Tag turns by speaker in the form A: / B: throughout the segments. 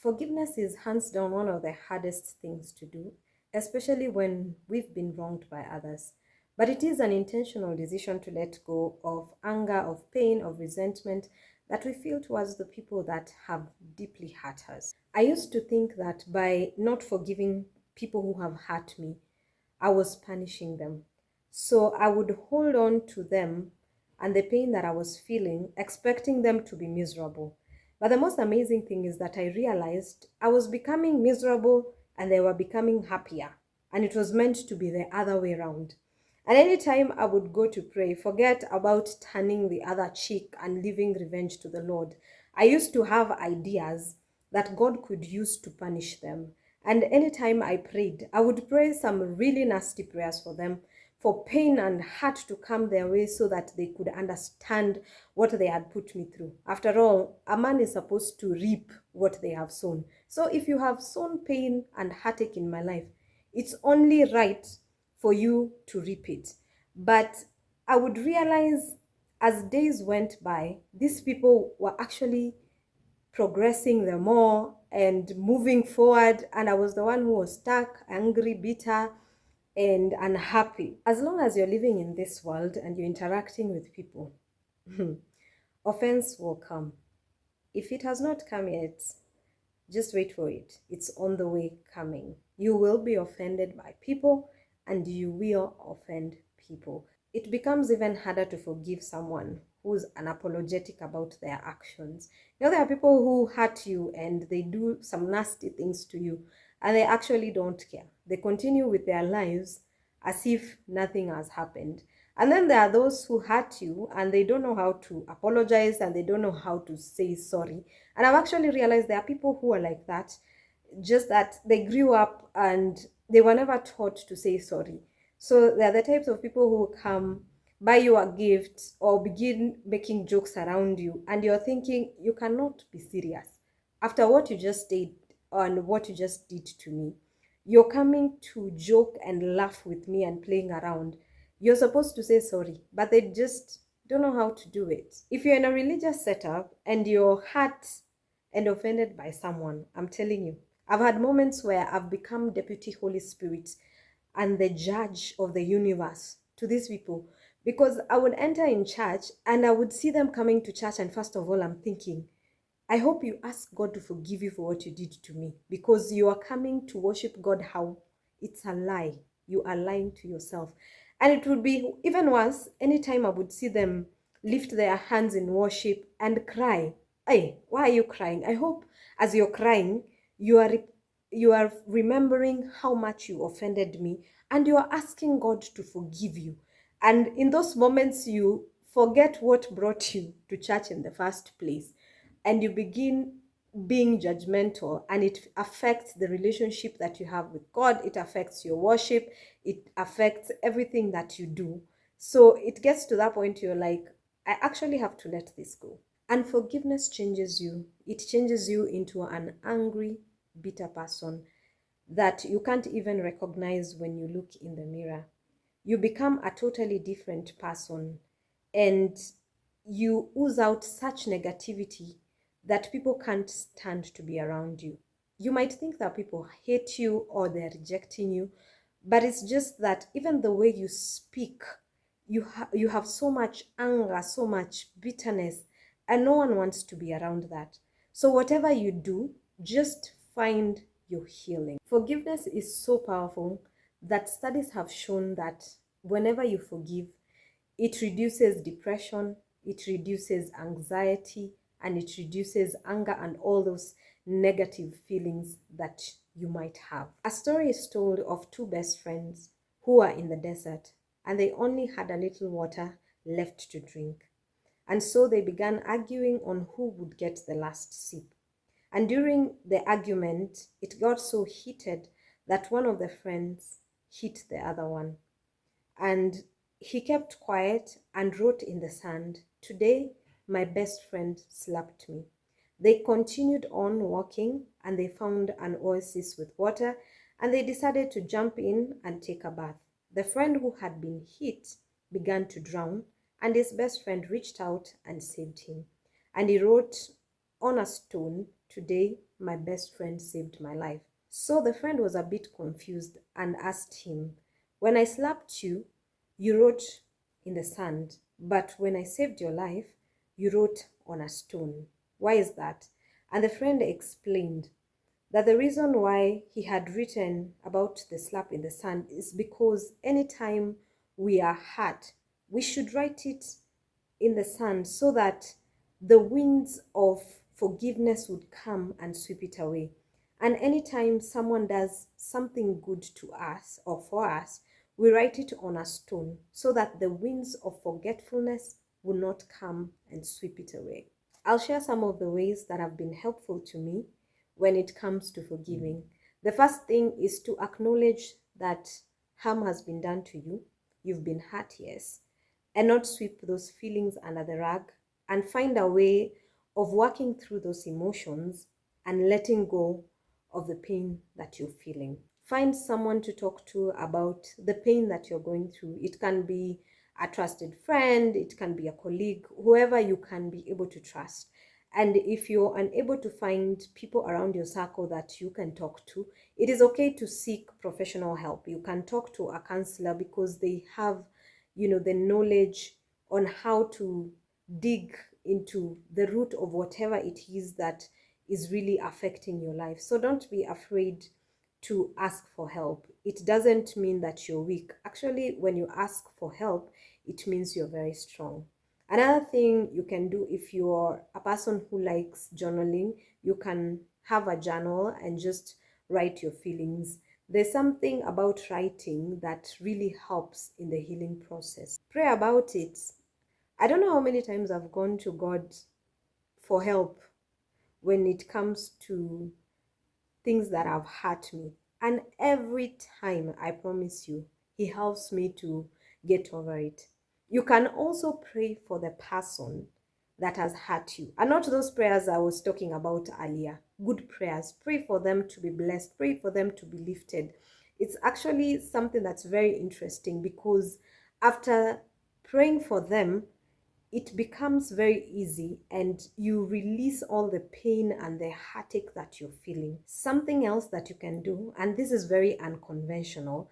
A: Forgiveness is hands down one of the hardest things to do, especially when we've been wronged by others. But it is an intentional decision to let go of anger, of pain, of resentment that we feel towards the people that have deeply hurt us. I used to think that by not forgiving people who have hurt me, I was punishing them. So I would hold on to them and the pain that I was feeling, expecting them to be miserable. But the most amazing thing is that I realized I was becoming miserable and they were becoming happier. And it was meant to be the other way around. And anytime I would go to pray, forget about turning the other cheek and leaving revenge to the Lord. I used to have ideas that God could use to punish them. And anytime I prayed, I would pray some really nasty prayers for them, for pain and hurt to come their way so that they could understand what they had put me through. After all, a man is supposed to reap what they have sown. So if you have sown pain and heartache in my life, it's only right for you to reap it. But I would realize as days went by, these people were actually progressing the more and moving forward, and I was the one who was stuck, angry, bitter, and unhappy. As long as you're living in this world and you're interacting with people, offense will come. If it has not come yet, just wait for it. It's on the way coming. You will be offended by people and you will offend people. It becomes even harder to forgive someone who's unapologetic about their actions. You know, there are people who hurt you and they do some nasty things to you and they actually don't care. They continue with their lives as if nothing has happened. And then there are those who hurt you and they don't know how to apologize and they don't know how to say sorry. And I've actually realized there are people who are like that, just that they grew up and they were never taught to say sorry. So they're the types of people who come, buy you a gift, or begin making jokes around you, and you're thinking, you cannot be serious. After what you just did and what you just did to me, you're coming to joke and laugh with me and playing around. You're supposed to say sorry, but they just don't know how to do it. If you're in a religious setup and you're hurt and offended by someone, I'm telling you, I've had moments where I've become Deputy Holy Spirit and the judge of the universe to these people, because I would enter in church and I would see them coming to church, and first of all, I'm thinking, I hope you ask God to forgive you for what you did to me, because you are coming to worship God how? It's a lie. You are lying to yourself. And it would be even worse anytime I would see them lift their hands in worship and cry. Hey, why are you crying? I hope as you're crying, you are remembering how much you offended me and you are asking God to forgive you. And in those moments, you forget what brought you to church in the first place and you begin being judgmental, and it affects the relationship that you have with God. It affects your worship. It affects everything that you do. So it gets to that point you're like, I actually have to let this go. And forgiveness changes you. It changes you into an angry, bitter person that you can't even recognize when you look in the mirror. You become a totally different person and you ooze out such negativity that people can't stand to be around you. You might think that people hate you or they're rejecting you, but it's just that even the way you speak, you have so much anger, so much bitterness, and no one wants to be around that. So whatever you do, just find your healing. Forgiveness is so powerful that studies have shown that whenever you forgive, it reduces depression, it reduces anxiety, and it reduces anger and all those negative feelings that you might have. A story is told of two best friends who are in the desert and they only had a little water left to drink. And so they began arguing on who would get the last sip. And during the argument, it got so heated that one of the friends hit the other one. And he kept quiet and wrote in the sand, "Today, my best friend slapped me." They continued on walking and they found an oasis with water and they decided to jump in and take a bath. The friend who had been hit began to drown and his best friend reached out and saved him. And he wrote on a stone, today my best friend saved my life. So the friend was a bit confused and asked him, when I slapped you, you wrote in the sand, but when I saved your life, you wrote on a stone. Why is that? And the friend explained that the reason why he had written about the slap in the sand is because anytime we are hurt, we should write it in the sand so that the winds of forgiveness would come and sweep it away. And anytime someone does something good to us or for us, we write it on a stone so that the winds of forgetfulness will not come and sweep it away. I'll share some of the ways that have been helpful to me when it comes to forgiving. The first thing is to acknowledge that harm has been done to you. You've been hurt, yes, and not sweep those feelings under the rug, and find a way of working through those emotions and letting go of the pain that you're feeling. Find someone to talk to about the pain that you're going through. It can be a trusted friend, it can be a colleague, whoever you can be able to trust. And if you're unable to find people around your circle that you can talk to, it is okay to seek professional help. You can talk to a counselor because they have, the knowledge on how to dig into the root of whatever it is that is really affecting your life. So don't be afraid to ask for help. It doesn't mean that you're weak. Actually, when you ask for help, it means you're very strong. Another thing you can do, if you're a person who likes journaling, you can have a journal and just write your feelings. There's something about writing that really helps in the healing process. Pray about it. I don't know how many times I've gone to God for help when it comes to things that have hurt me. And every time, I promise you, He helps me to get over it. You can also pray for the person that has hurt you. And not those prayers I was talking about earlier. Good prayers. Pray for them to be blessed. Pray for them to be lifted. It's actually something that's very interesting because after praying for them, it becomes very easy and you release all the pain and the heartache that you're feeling. Something else that you can do, and this is very unconventional,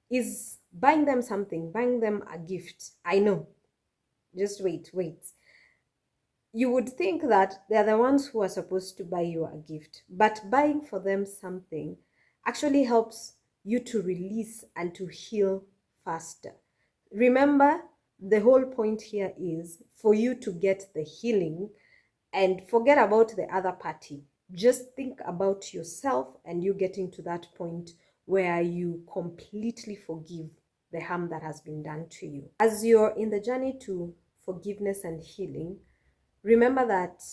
A: is buying them something, buying them a gift. I know. Just wait. You would think that they're the ones who are supposed to buy you a gift, but buying for them something actually helps you to release and to heal faster. Remember, the whole point here is for you to get the healing and forget about the other party. Just think about yourself and you getting to that point where you completely forgive the harm that has been done to you. As you're in the journey to forgiveness and healing, remember that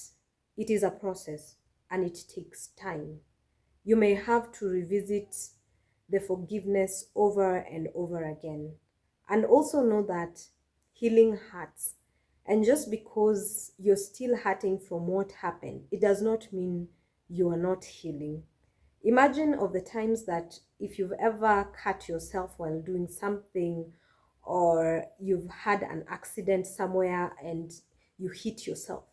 A: it is a process and it takes time. You may have to revisit the forgiveness over and over again. And also know that healing hurts. And just because you're still hurting from what happened, it does not mean you are not healing. Imagine of the times that if you've ever cut yourself while doing something, or you've had an accident somewhere and you hit yourself.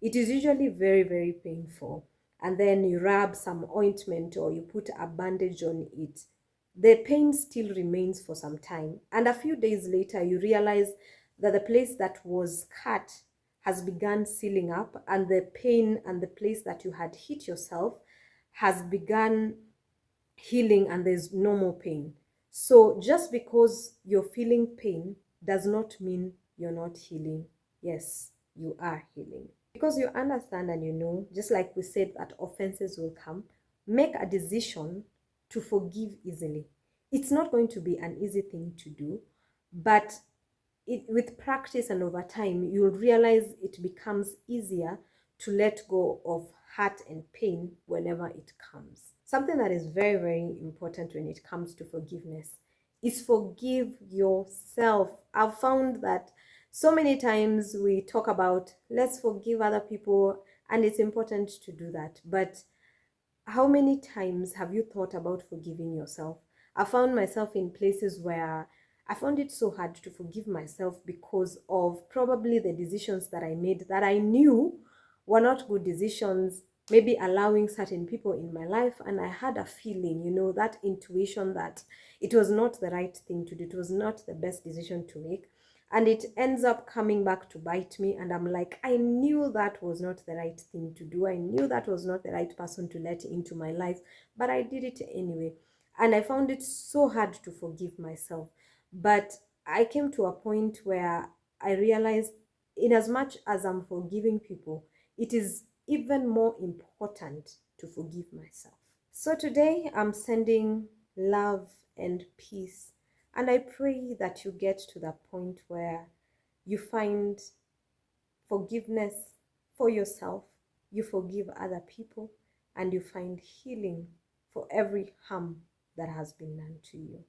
A: It is usually very, very painful. And then you rub some ointment or you put a bandage on it. The pain still remains for some time. And a few days later, you realize that the place that was cut has begun sealing up, and the pain and the place that you had hit yourself has begun healing, and there's no more pain. So just because you're feeling pain does not mean you're not healing. Yes, you are healing. Because you understand and you know, just like we said, that offenses will come, make a decision to forgive easily. It's not going to be an easy thing to do, but with practice and over time, you'll realize it becomes easier to let go of hurt and pain whenever it comes. Something that is very, very important when it comes to forgiveness is forgive yourself. I've found that so many times we talk about let's forgive other people, and it's important to do that. But how many times have you thought about forgiving yourself? I found myself in places where I found it so hard to forgive myself because of probably the decisions that I made that I knew were not good decisions, maybe allowing certain people in my life, and I had a feeling, that intuition that it was not the right thing to do, it was not the best decision to make, and it ends up coming back to bite me. And I'm like, I knew that was not the right thing to do, I knew that was not the right person to let into my life, but I did it anyway. And I found it so hard to forgive myself. But I came to a point where I realized, in as much as I'm forgiving people, it is even more important to forgive myself. So today I'm sending love and peace, and I pray that you get to that point where you find forgiveness for yourself, you forgive other people, and you find healing for every harm that has been done to you.